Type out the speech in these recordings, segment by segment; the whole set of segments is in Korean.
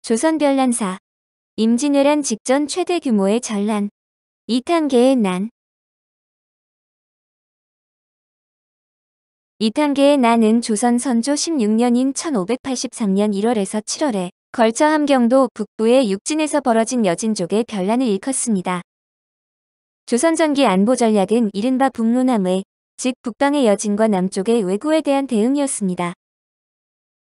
조선 별난사. 임진왜란 직전 최대 규모의 전란. 2탄계의 난. 2탄계의 난은 조선 선조 16년인 1583년 1월에서 7월에 걸쳐 함경도 북부의 육진에서 벌어진 여진족의 변란을 일컫습니다. 조선 전기 안보 전략은 이른바 북로남의, 즉 북방의 여진과 남쪽의 왜구에 대한 대응이었습니다.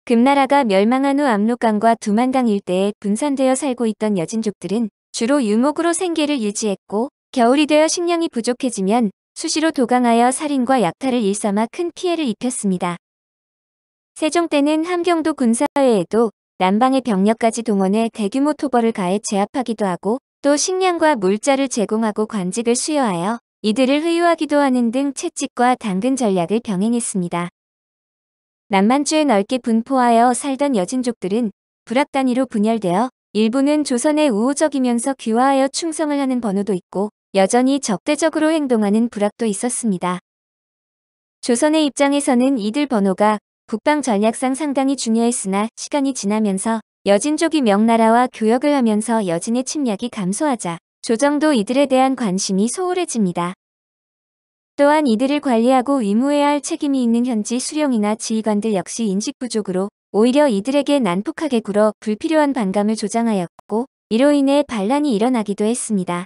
금나라가 멸망한 후 압록강과 두만강 일대에 분산되어 살고 있던 여진족들은 주로 유목으로 생계를 유지했고, 겨울이 되어 식량이 부족해지면 수시로 도강하여 살인과 약탈을 일삼아 큰 피해를 입혔습니다. 세종 때는 함경도 군사회에도 남방의 병력까지 동원해 대규모 토벌을 가해 제압하기도 하고, 또 식량과 물자를 제공하고 관직을 수여하여 이들을 회유하기도 하는 등 채찍과 당근 전략을 병행했습니다. 남만주에 넓게 분포하여 살던 여진족들은 부락 단위로 분열되어 일부는 조선에 우호적이면서 귀화하여 충성을 하는 번호도 있고, 여전히 적대적으로 행동하는 부락도 있었습니다. 조선의 입장에서는 이들 번호가 국방 전략상 상당히 중요했으나, 시간이 지나면서 여진족이 명나라와 교역을 하면서 여진의 침략이 감소하자 조정도 이들에 대한 관심이 소홀해집니다. 또한 이들을 관리하고 위무해야 할 책임이 있는 현지 수령이나 지휘관들 역시 인식 부족으로 오히려 이들에게 난폭하게 굴어 불필요한 반감을 조장하였고, 이로 인해 반란이 일어나기도 했습니다.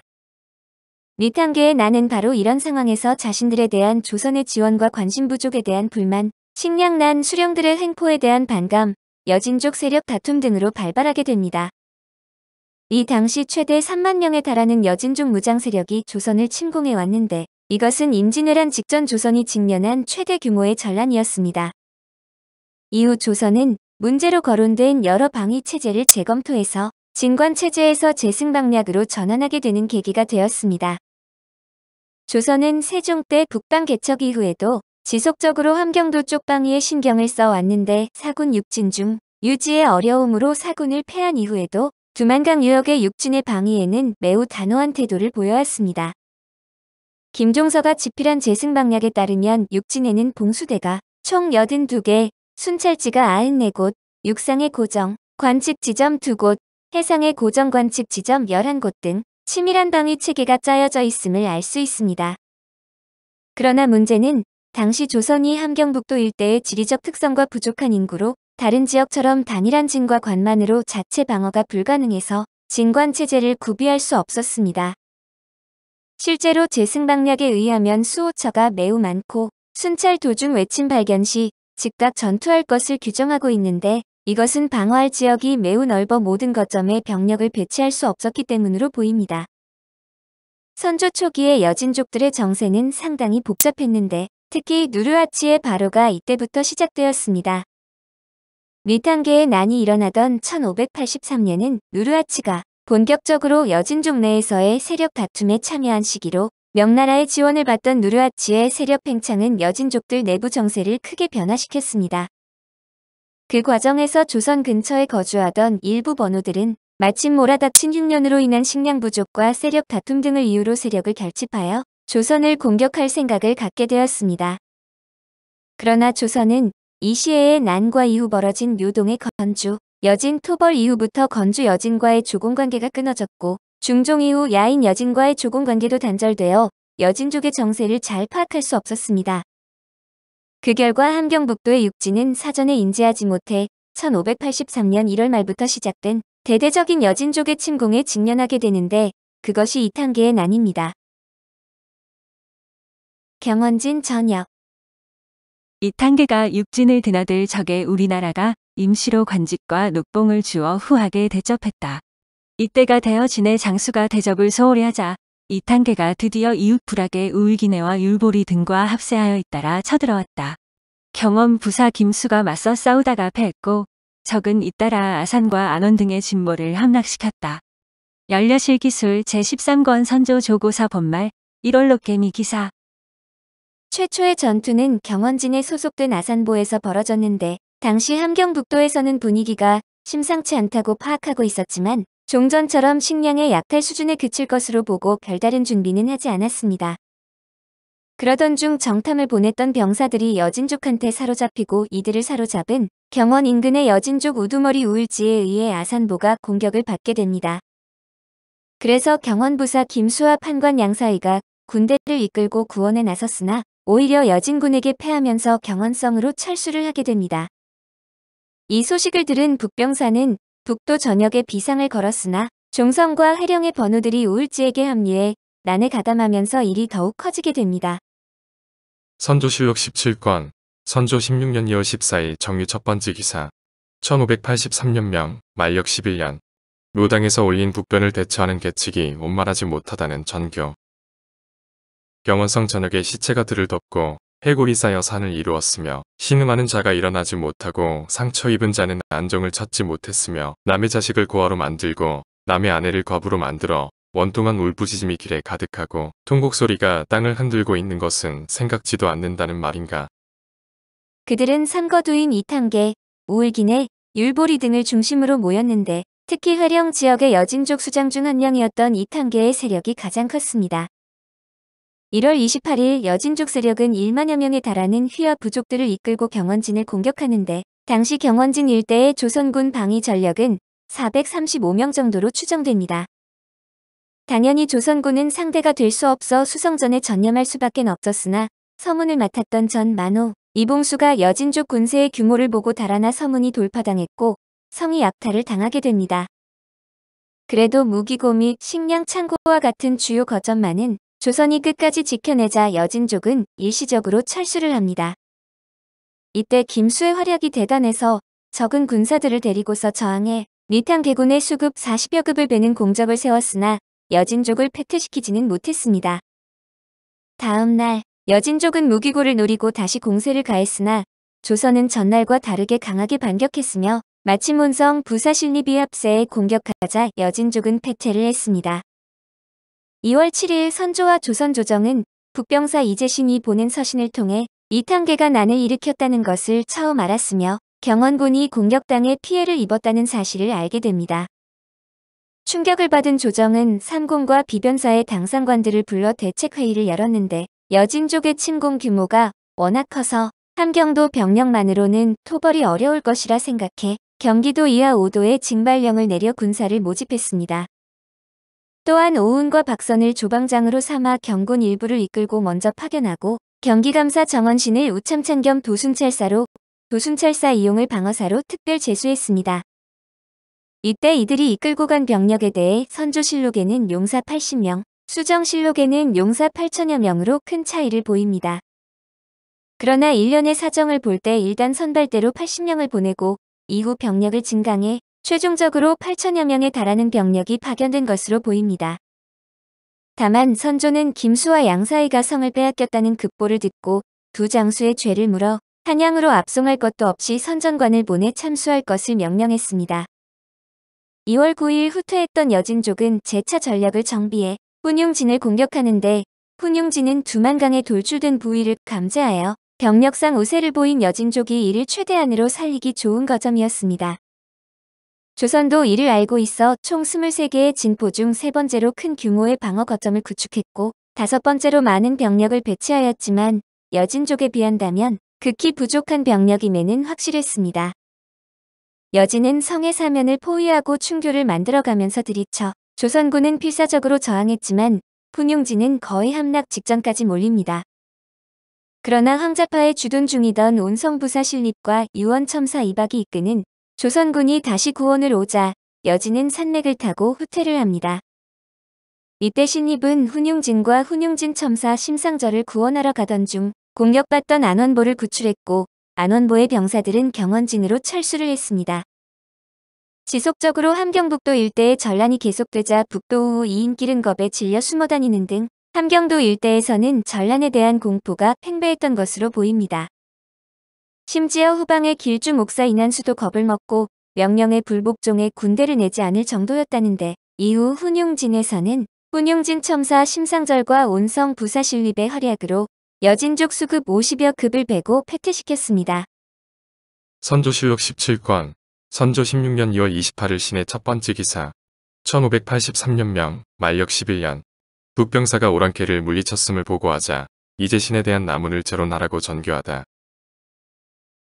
리탄계의 난은 바로 이런 상황에서 자신들에 대한 조선의 지원과 관심 부족에 대한 불만, 식량난, 수령들의 횡포에 대한 반감, 여진족 세력 다툼 등으로 발발하게 됩니다. 이 당시 최대 3만 명에 달하는 여진족 무장 세력이 조선을 침공해 왔는데, 이것은 임진왜란 직전 조선이 직면한 최대 규모의 전란이었습니다. 이후 조선은 문제로 거론된 여러 방위 체제를 재검토해서 진관 체제에서 재승방략으로 전환하게 되는 계기가 되었습니다. 조선은 세종 때 북방 개척 이후에도 지속적으로 함경도 쪽 방위에 신경을 써왔는데, 사군 육진 중 유지의 어려움으로 사군을 패한 이후에도 두만강 유역의 육진의 방위에는 매우 단호한 태도를 보여왔습니다. 김종서가 집필한 재승방략에 따르면 육진에는 봉수대가 총 82개, 순찰지가 94곳, 육상의 고정, 관측 지점 2곳, 해상의 고정 관측 지점 11곳 등 치밀한 방위 체계가 짜여져 있음을 알 수 있습니다. 그러나 문제는 당시 조선이 함경북도 일대의 지리적 특성과 부족한 인구로 다른 지역처럼 단일한 진과 관만으로 자체 방어가 불가능해서 진관 체제를 구비할 수 없었습니다. 실제로 재승방략에 의하면 수호처가 매우 많고, 순찰 도중 외침 발견 시 즉각 전투할 것을 규정하고 있는데, 이것은 방어할 지역이 매우 넓어 모든 거점에 병력을 배치할 수 없었기 때문으로 보입니다. 선조 초기의 여진족들의 정세는 상당히 복잡했는데, 특히 누르하치의 발호가 이때부터 시작되었습니다. 리탄계의 난이 일어나던 1583년은 누르하치가 본격적으로 여진족 내에서의 세력 다툼에 참여한 시기로, 명나라의 지원을 받던 누르하치의 세력 팽창은 여진족들 내부 정세를 크게 변화시켰습니다. 그 과정에서 조선 근처에 거주하던 일부 번호들은 마침 몰아닥친 흉년으로 인한 식량 부족과 세력 다툼 등을 이유로 세력을 결집하여 조선을 공격할 생각을 갖게 되었습니다. 그러나 조선은 이 시해의 난과 이후 벌어진 묘동의 건주, 여진 토벌 이후부터 건주 여진과의 조공관계가 끊어졌고, 중종 이후 야인 여진과의 조공관계도 단절되어 여진족의 정세를 잘 파악할 수 없었습니다. 그 결과 함경북도의 육진은 사전에 인지하지 못해 1583년 1월 말부터 시작된 대대적인 여진족의 침공에 직면하게 되는데, 그것이 2탄계의 난입니다. 경원진 전역. 2탄계가 육진을 드나들 적에 우리나라가 임시로 관직과 녹봉을 주어 후하게 대접했다. 이때가 되어 진의 장수가 대접을 소홀히 하자 2탄계가 드디어 이웃 불악의 우울기내와 율보리 등과 합세하여 잇따라 쳐들어왔다. 경엄 부사 김수가 맞서 싸우다가 패했고, 적은 잇따라 아산과 안원 등의 진모를 함락시켰다. 연려실 기술 제13권 선조 조고사 본말 1월록 개미 기사. 최초의 전투는 경원진에 소속된 아산보에서 벌어졌는데, 당시 함경북도에서는 분위기가 심상치 않다고 파악하고 있었지만, 종전처럼 식량의 약탈 수준에 그칠 것으로 보고 별다른 준비는 하지 않았습니다. 그러던 중 정탐을 보냈던 병사들이 여진족한테 사로잡히고, 이들을 사로잡은 경원 인근의 여진족 우두머리 우을지에 의해 아산보가 공격을 받게 됩니다. 그래서 경원부사 김수와 판관 양사위가 군대를 이끌고 구원에 나섰으나 오히려 여진군에게 패하면서 경원성으로 철수를 하게 됩니다. 이 소식을 들은 북병사는 북도 전역에 비상을 걸었으나 종성과 해령의 번호들이 우을지에게 합류해 난에 가담하면서 일이 더욱 커지게 됩니다. 선조실록 17권 선조 16년 2월 14일 정유 첫 번째 기사 1583년명 만력 11년 묘당에서 올린 북변을 대처하는 계책이 원만하지 못하다는 전교. 경원성 전역에 시체가 들을 덮고 해골이 쌓여 산을 이루었으며 신음하는 자가 일어나지 못하고 상처 입은 자는 안정을 찾지 못했으며 남의 자식을 고아로 만들고 남의 아내를 과부로 만들어 원통한 울부짖음이 길에 가득하고 통곡 소리가 땅을 흔들고 있는 것은 생각지도 않는다는 말인가. 그들은 삼거두인 이탄계, 우을기내, 율보리 등을 중심으로 모였는데 특히 회령 지역의 여진족 수장 중 한 명이었던 이탄계의 세력이 가장 컸습니다. 1월 28일 여진족 세력은 1만여 명에 달하는 휘하 부족들을 이끌고 경원진을 공격하는데 당시 경원진 일대의 조선군 방위 전력은 435명 정도로 추정됩니다. 당연히 조선군은 상대가 될 수 없어 수성전에 전념할 수밖에 없었으나 서문을 맡았던 전 만호, 이봉수가 여진족 군세의 규모를 보고 달아나 서문이 돌파당했고 성이 약탈을 당하게 됩니다. 그래도 무기고 및 식량 창고와 같은 주요 거점만은 조선이 끝까지 지켜내자 여진족은 일시적으로 철수를 합니다. 이때 김수의 활약이 대단해서 적은 군사들을 데리고서 저항해 리탕계군의 수급 40여 급을 베는 공적을 세웠으나 여진족을 패퇴시키지는 못했습니다. 다음 날 여진족은 무기고를 노리고 다시 공세를 가했으나 조선은 전날과 다르게 강하게 반격했으며 마침 혼성 부사실리비 합세에 공격하자 여진족은 패퇴를 했습니다. 2월 7일 선조와 조선조정은 북병사 이재신이 보낸 서신을 통해 이탄계가 난을 일으켰다는 것을 처음 알았으며 경원군이 공격당해 피해를 입었다는 사실을 알게 됩니다. 충격을 받은 조정은 상공과 비변사의 당상관들을 불러 대책회의를 열었는데 여진족의 침공 규모가 워낙 커서 함경도 병력만으로는 토벌이 어려울 것이라 생각해 경기도 이하 5도에 징발령을 내려 군사를 모집했습니다. 또한 오은과 박선을 조방장으로 삼아 경군 일부를 이끌고 먼저 파견하고 경기감사 정원신을 우참찬 겸 도순찰사로 도순찰사 이용을 방어사로 특별 제수했습니다. 이때 이들이 이끌고 간 병력에 대해 선조실록에는 용사 80명, 수정실록에는 용사 8천여 명으로 큰 차이를 보입니다. 그러나 일련의 사정을 볼 때 일단 선발대로 80명을 보내고 이후 병력을 증강해 최종적으로 8천여 명에 달하는 병력이 파견된 것으로 보입니다. 다만 선조는 김수와 양사이가 성을 빼앗겼다는 급보를 듣고 두 장수의 죄를 물어 한양으로 압송할 것도 없이 선전관을 보내 참수할 것을 명령했습니다. 2월 9일 후퇴했던 여진족은 재차 전력을 정비해 훈용진을 공격하는데 훈용진은 두만강에 돌출된 부위를 감지하여 병력상 우세를 보인 여진족이 이를 최대한으로 살리기 좋은 거점이었습니다. 조선도 이를 알고 있어 총 23개의 진포 중 3번째로 큰 규모의 방어 거점을 구축했고 5번째로 많은 병력을 배치하였지만 여진족에 비한다면 극히 부족한 병력임에는 확실했습니다. 여진은 성의 사면을 포위하고 충교를 만들어가면서 들이쳐 조선군은 필사적으로 저항했지만 훈용진은 거의 함락 직전까지 몰립니다. 그러나 황자파의 주둔 중이던 온성부사 신립과 유원첨사 이박이 이끄는 조선군이 다시 구원을 오자 여진은 산맥을 타고 후퇴를 합니다. 이때 신립은 훈용진과 훈용진 첨사 심상절을 구원하러 가던 중 공격받던 안원보를 구출했고 안원보의 병사들은 경원진으로 철수를 했습니다. 지속적으로 함경북도 일대의 전란이 계속되자 북도 후 이인기른겁에 질려 숨어다니는 등 함경도 일대에서는 전란에 대한 공포가 팽배했던 것으로 보입니다. 심지어 후방의 길주 목사 이난수도 겁을 먹고 명령에 불복종해 군대를 내지 않을 정도였다는데 이후 훈용진에서는 훈용진 첨사 심상절과 온성 부사실립의 활약으로 여진족 수급 50여 급을 베고 패퇴시켰습니다. 선조실록 17권 선조 16년 2월 28일 신의 첫 번째 기사 1583년명 만력 11년 북병사가 오랑캐를 물리쳤음을 보고하자 이제신에 대한 나문을 재론하라고 전교하다.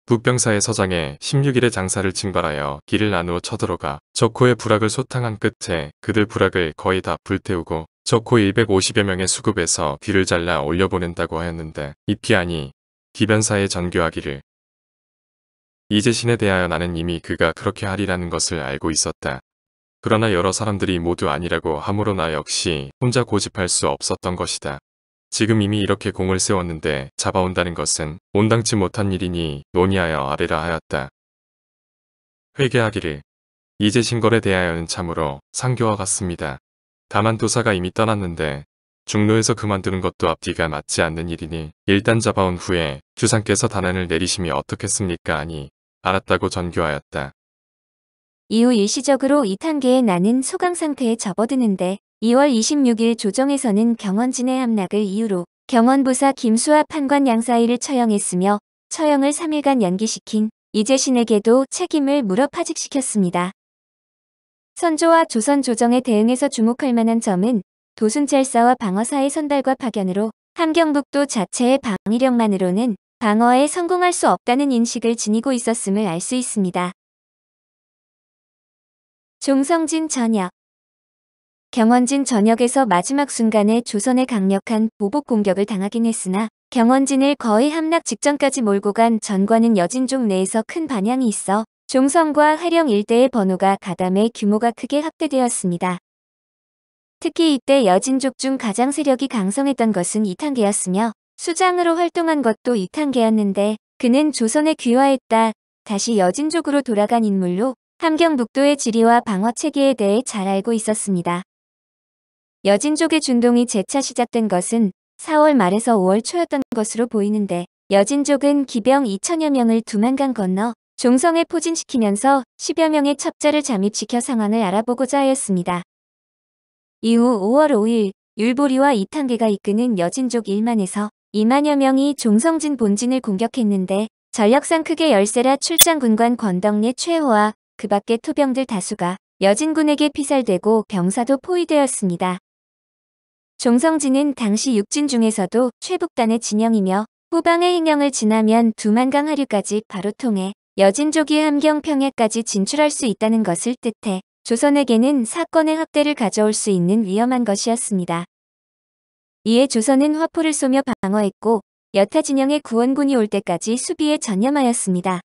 북병사의 서장에 16일에 장사를 징발하여 길을 나누어 쳐들어가 적호의 부락을 소탕한 끝에 그들 부락을 거의 다 불태우고 적호 150여 명의 수급에서 귀를 잘라 올려보낸다고 하였는데 이피아니 기변사에 전교하기를 이재신에 대하여 나는 이미 그가 그렇게 하리라는 것을 알고 있었다. 그러나 여러 사람들이 모두 아니라고 하므로 나 역시 혼자 고집할 수 없었던 것이다. 지금 이미 이렇게 공을 세웠는데 잡아온다는 것은 온당치 못한 일이니 논의하여 아뢰라 하였다. 회개하기를 이재신걸에 대하여는 참으로 상교와 같습니다. 다만 도사가 이미 떠났는데 중로에서 그만두는 것도 앞뒤가 맞지 않는 일이니 일단 잡아온 후에 주상께서 단안을 내리심이 어떻겠습니까 하니 알았다고 전교하였다. 이후 일시적으로 이탄계의 나는 소강 상태에 접어드는데 2월 26일 조정에서는 경원진의 함락을 이유로 경원부사 김수아 판관 양 사이를 처형했으며 처형을 3일간 연기시킨 이재신에게도 책임을 물어 파직시켰습니다. 선조와 조선 조정에 대응해서 주목할 만한 점은 도순찰사와 방어사의 선발과 파견으로 함경북도 자체의 방위력만으로는 방어에 성공할 수 없다는 인식을 지니고 있었음을 알 수 있습니다. 종성진 전역 경원진 전역에서 마지막 순간에 조선의 강력한 보복 공격을 당하긴 했으나 경원진을 거의 함락 직전까지 몰고 간 전과는 여진족 내에서 큰 반향이 있어 종성과 화령 일대의 번호가 가담해 규모가 크게 확대되었습니다. 특히 이때 여진족 중 가장 세력이 강성했던 것은 이탄계였으며 수장으로 활동한 것도 이탄계였는데 그는 조선에 귀화했다 다시 여진족으로 돌아간 인물로 함경북도의 지리와 방어 체계에 대해 잘 알고 있었습니다. 여진족의 준동이 재차 시작된 것은 4월 말에서 5월 초였던 것으로 보이는데 여진족은 기병 2천여 명을 두만강 건너 종성에 포진시키면서 10여 명의 첩자를 잠입시켜 상황을 알아보고자 하였습니다. 이후 5월 5일 율보리와 이탄계가 이끄는 여진족 1만에서 2만여 명이 종성진 본진을 공격했는데 전력상 크게 열세라 출장 군관 권덕례 최호와 그 밖의 토병들 다수가 여진군에게 피살되고 병사도 포위되었습니다. 종성진은 당시 육진 중에서도 최북단의 진영이며 후방의 행령을 지나면 두만강 하류까지 바로 통해 여진족이 함경 평야까지 진출할 수 있다는 것을 뜻해 조선에게는 사건의 확대를 가져올 수 있는 위험한 것이었습니다. 이에 조선은 화포를 쏘며 방어했고 여타 진영의 구원군이 올 때까지 수비에 전념하였습니다.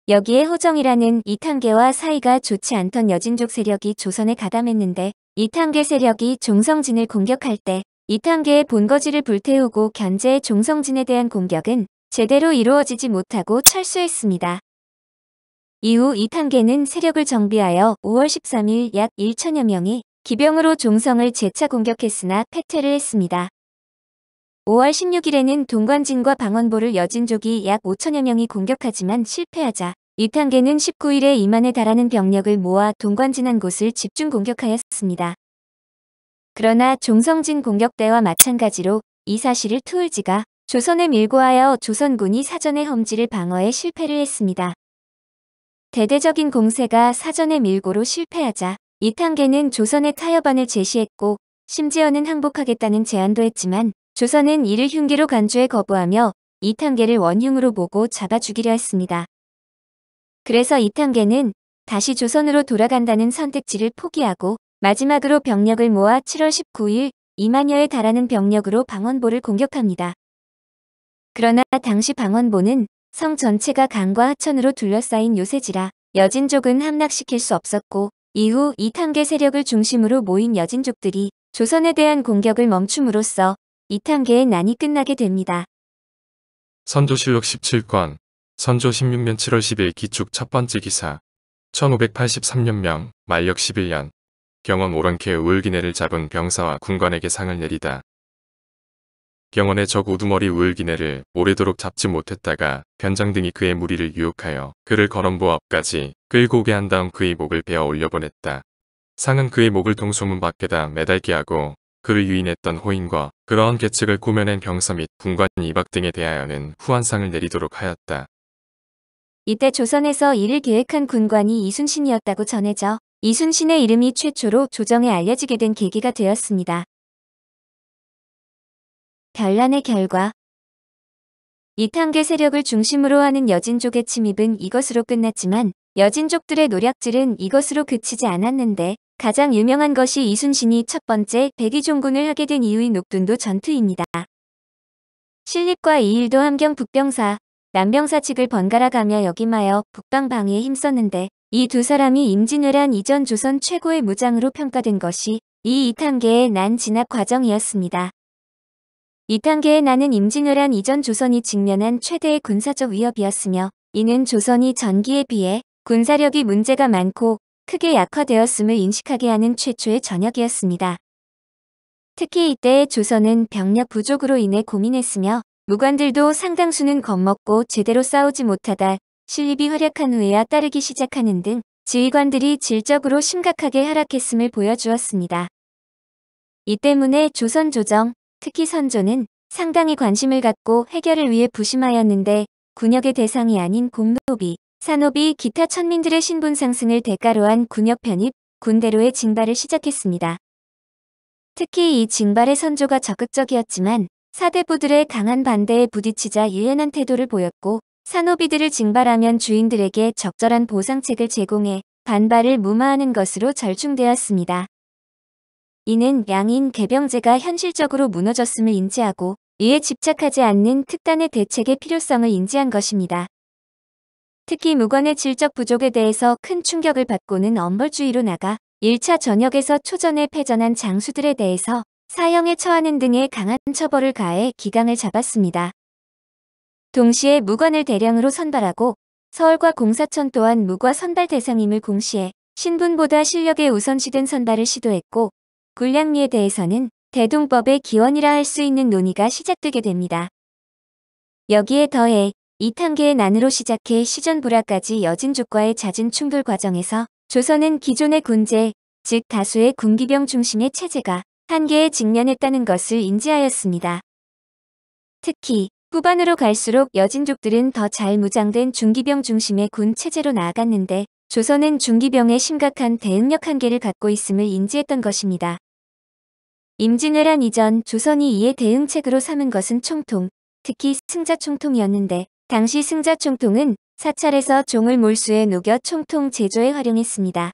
여기에 호정이라는 이탄계와 사이가 좋지 않던 여진족 세력이 조선에 가담했는데 이탄계 세력이 종성진을 공격할 때 이탄계의 본거지를 불태우고 견제해 종성진에 대한 공격은 제대로 이루어지지 못하고 철수했습니다. 이후 이탄계는 세력을 정비하여 5월 13일 약 1천여 명이 기병으로 종성을 재차 공격했으나 패퇴를 했습니다. 5월 16일에는 동관진과 방원보를 여진족이 약 5천여 명이 공격하지만 실패하자 이탄계는 19일에 2만에 달하는 병력을 모아 동관진 한 곳을 집중 공격하였습니다. 그러나 종성진 공격대와 마찬가지로 이 사실을 투울지가 조선에 밀고 하여 조선군이 사전의 험지를 방어에 실패를 했습니다. 대대적인 공세가 사전의 밀고로 실패하자 이탄계는 조선의 타협안을 제시했고 심지어는 항복하겠다는 제안도 했지만 조선은 이를 흉기로 간주해 거부하며 이탄계를 원흉으로 보고 잡아 죽이려 했습니다. 그래서 이탄계는 다시 조선으로 돌아간다는 선택지를 포기하고 마지막으로 병력을 모아 7월 19일 2만여에 달하는 병력으로 방원보를 공격합니다. 그러나 당시 방원보는 성 전체가 강과 하천으로 둘러싸인 요새지라 여진족은 함락시킬 수 없었고 이후 이탄계 세력을 중심으로 모인 여진족들이 조선에 대한 공격을 멈춤으로써 이탄계의 난이 끝나게 됩니다. 선조실록 17권 선조 16년 7월 10일 기축 첫 번째 기사 1583년명 만력 11년 경원 오랑캐 우을기내를 잡은 병사와 군관에게 상을 내리다. 경원의 적 우두머리 우을기내를 오래도록 잡지 못했다가 변장등이 그의 무리를 유혹하여 그를 거럼보 앞까지 끌고 오게 한 다음 그의 목을 베어 올려보냈다. 상은 그의 목을 동소문 밖에다 매달게 하고 그를 유인했던 호인과 그러한 계책을 꾸며낸 병사 및 군관 이박 등에 대하여는 후한상을 내리도록 하였다. 이때 조선에서 이를 계획한 군관이 이순신이었다고 전해져 이순신의 이름이 최초로 조정에 알려지게 된 계기가 되었습니다. 별난의 결과 이탄계 세력을 중심으로 하는 여진족의 침입은 이것으로 끝났지만 여진족들의 노략질은 이것으로 그치지 않았는데 가장 유명한 것이 이순신이 첫 번째 백의종군을 하게 된 이유인 녹둔도 전투입니다. 신립과 이일도 함경 북병사, 남병사 측을 번갈아 가며 역임하여 북방 방위에 힘썼는데 이 두 사람이 임진왜란 이전 조선 최고의 무장으로 평가된 것이 이 이탄계의 난 진압 과정이었습니다. 이탄계의 난은 임진왜란 이전 조선이 직면한 최대의 군사적 위협이었으며 이는 조선이 전기에 비해 군사력이 문제가 많고 크게 약화되었음을 인식하게 하는 최초의 전역이었습니다. 특히 이때의 조선은 병력 부족으로 인해 고민했으며 무관들도 상당수는 겁먹고 제대로 싸우지 못하다 신립이 활약한 후에야 따르기 시작하는 등 지휘관들이 질적으로 심각하게 하락했음을 보여주었습니다. 이 때문에 조선 조정, 특히 선조는 상당히 관심을 갖고 해결을 위해 부심하였는데 군역의 대상이 아닌 공노비, 산노비, 기타 천민들의 신분 상승을 대가로 한 군역 편입, 군대로의 징발을 시작했습니다. 특히 이 징발에 선조가 적극적이었지만 사대부들의 강한 반대에 부딪히자 유연한 태도를 보였고 산노비들을 징발하면 주인들에게 적절한 보상책을 제공해 반발을 무마하는 것으로 절충되었습니다. 이는 양인 개병제가 현실적으로 무너졌음을 인지하고 이에 집착하지 않는 특단의 대책의 필요성을 인지한 것입니다. 특히 무관의 질적 부족에 대해서 큰 충격을 받고는 엄벌주의로 나가 1차 전역에서 초전에 패전한 장수들에 대해서 사형에 처하는 등의 강한 처벌을 가해 기강을 잡았습니다. 동시에 무관을 대량으로 선발하고 서울과 공사천 또한 무과 선발 대상임을 공시해 신분보다 실력에 우선시된 선발을 시도했고 군량미에 대해서는 대동법의 기원이라 할 수 있는 논의가 시작되게 됩니다. 여기에 더해 이탄계의 난으로 시작해 시전불화까지 여진족과의 잦은 충돌 과정에서 조선은 기존의 군제, 즉 다수의 군기병 중심의 체제가 한계에 직면했다는 것을 인지하였습니다. 특히 후반으로 갈수록 여진족들은 더 잘 무장된 중기병 중심의 군 체제로 나아갔는데 조선은 중기병의 심각한 대응력 한계를 갖고 있음을 인지했던 것입니다. 임진왜란 이전 조선이 이에 대응책으로 삼은 것은 총통, 특히 승자총통이었는데 당시 승자총통은 사찰에서 종을 몰수해 녹여 총통 제조에 활용했습니다.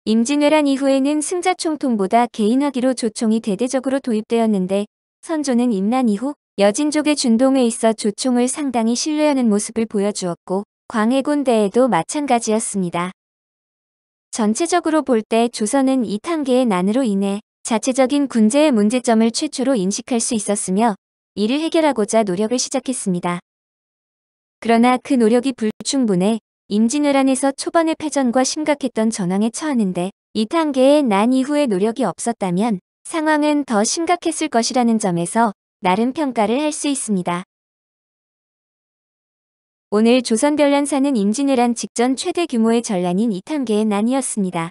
임진왜란 이후에는 승자총통보다 개인화기로 조총이 대대적으로 도입되었는데 선조는 임난 이후 여진족의 준동에 있어 조총을 상당히 신뢰하는 모습을 보여주었고 광해군대에도 마찬가지였습니다. 전체적으로 볼 때 조선은 이탄계의 난으로 인해 자체적인 군제의 문제점을 최초로 인식할 수 있었으며 이를 해결하고자 노력을 시작했습니다. 그러나 그 노력이 불충분해 임진왜란에서 초반의 패전과 심각했던 전황에 처하는데 이탄계의 난 이후의 노력이 없었다면 상황은 더 심각했을 것이라는 점에서 나름 평가를 할 수 있습니다. 오늘 조선별난사는 임진왜란 직전 최대 규모의 전란인 이탄계의 난이었습니다.